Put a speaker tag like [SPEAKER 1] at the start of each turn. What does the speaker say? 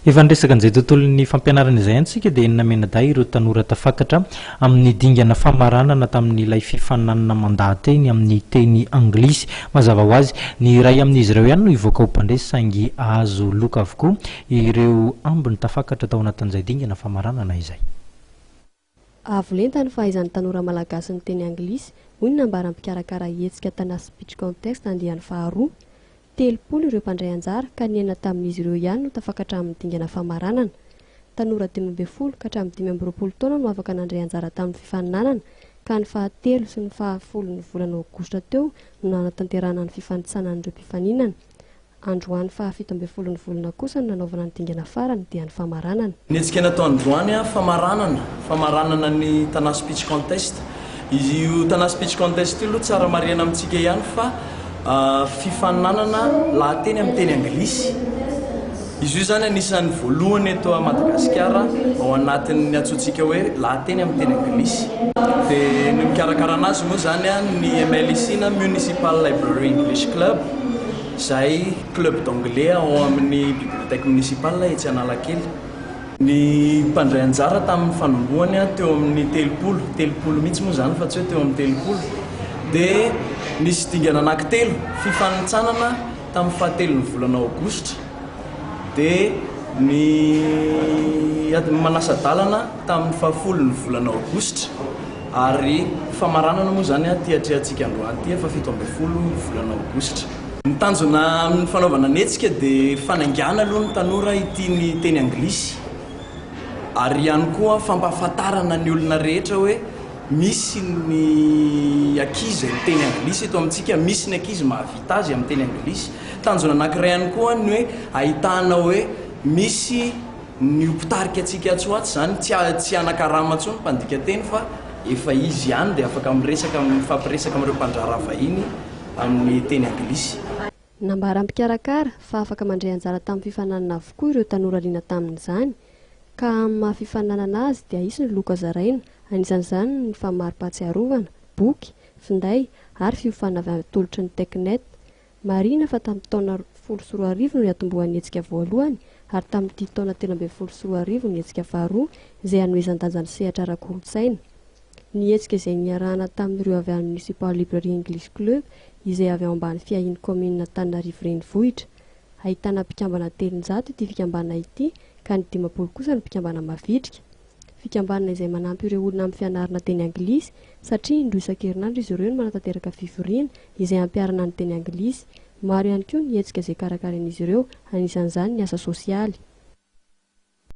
[SPEAKER 1] Efa ndresaka an'izay tontolon'ny fampianarana izay antsika dia enina mianadahy ireo tanora tafakatra amin'ny dingana famaranana tamin'ny ilay fifaninanana mandaha-teny amin'ny teny Anglisy. Mazava ho azy ny iray amin'izy ireo ihany no ivoaka ho mpandresy saingy hahazo loka avokoa ireo ambiny tafakatra tao anatin'izay dingana famaranana izay.
[SPEAKER 2] Avolenta ny fahaizan'ny tanora malagasy ny teny Anglisy, hoy ny nambaram-pikarakara hetsika tana speech contest andiany faharoa. 30 ireo mpandray anjara ka ny enina tamin'izy ireo ihany no tafakatra amin'ny dingana famaranana. Tanora 12 ka hatramin'ny 20 taona no afaka nandray anjara tamin'ny fifaninanana, ka ny fahatelo sy ny fahafolo ny volana aogositra teo no nanatanterana ny fifanitsanan'ireo mpifaninana. Androany fahafito ambin'ny folo ny volana kosa no nanaovana ny dingana farany dia ny famaranana.
[SPEAKER 3] Ny hetsika natao androany famaranana ny tana speech contest. Izy io tana speech contest io aloha tsara marihana amintsika ihany fa fifaninanana lahateny amin'ny teny Anglisy. Izy io zany anisan'ny voalohany eto a Madagasikara ao anatin'ny atsotsika hoe lahateny amin'ny teny Anglisy. Dia ny mikarakara anazy moa zany ny MLC na Municipal Library English Club, izay club d'anglais ao amin'ny bibliothèque municipale etsy Analakely. Ny mpandray anjara tamin'ny fanombohany teo amin'ny 30 mihitsy moa zany fa tsy hoe teo amin'ny 30. Dia nisy dingana anankitelo fifanitsanana tamin'ny fahatelon'ny volana aogositra, dia ny manasa-dalana tamin'ny fahafolon'ny volana aogositra, ary famaranana moa zany atrehantsika androany ty fa 17 volana aogositra. Ny tanjona amin'ny fanaovana ny hetsika dia fanaingana aloha ny tanora ity ny teny Anglisy, ary ihany koa fampahafantarana ny olona rehetra hoe misy ny ankizy ny teny Anglisy eto amintsika, misy ny ankizy mahavita azy amin'ny teny Anglisy. Tanjona anankiray ihany koa ny hoe ahitana hoe misy ny mpitarika antsika atsoatsy zany tsy anakarama intsony mpandika teny fa efa izy ihany dia afaka mifampiresaka amin'ireo mpandrara vahiny amin'ny teny Anglisy.
[SPEAKER 2] Nambaram-pikarakara fa afaka mandray anjara tamin'ny fifaninanana avokoa ireo tanora liana tamin'izany, ka amin'ny maha-fifaninanana azy dia isy ny loka zaraina, anisan'izany ny famaripahatsiarovana, boky, finday ary fiofanana tolotra ny teknet. Marina fa tamin'ny taona 14 no niatombohan'ny hetsika voalohany, ary tamin'ny taona 13 ny hetsika faharoa izay anoezan-danja sehatra ara-kolontsaina. Ny hetsika izay niarahana tamin'ireo avy amin'ny Municipal Library English Club izay avy ao ambany fiahiny commune Antananarivo renivohitra. Ahitana mpikambana 300 ity fikambanana ity, ka ny 50 kosa ny mpikambana mavitrika. Fikambanana izay manampy ireo olona amin'ny fianarana teny Anglisy, satria indroa isan-kerinandro izy ireo no manatanteraka fivoriana izay ampiarana ny teny Anglisy. Maro ihany koa ny hetsika izay karakarain'izy ireo, anisan'izany ny asa sosialy.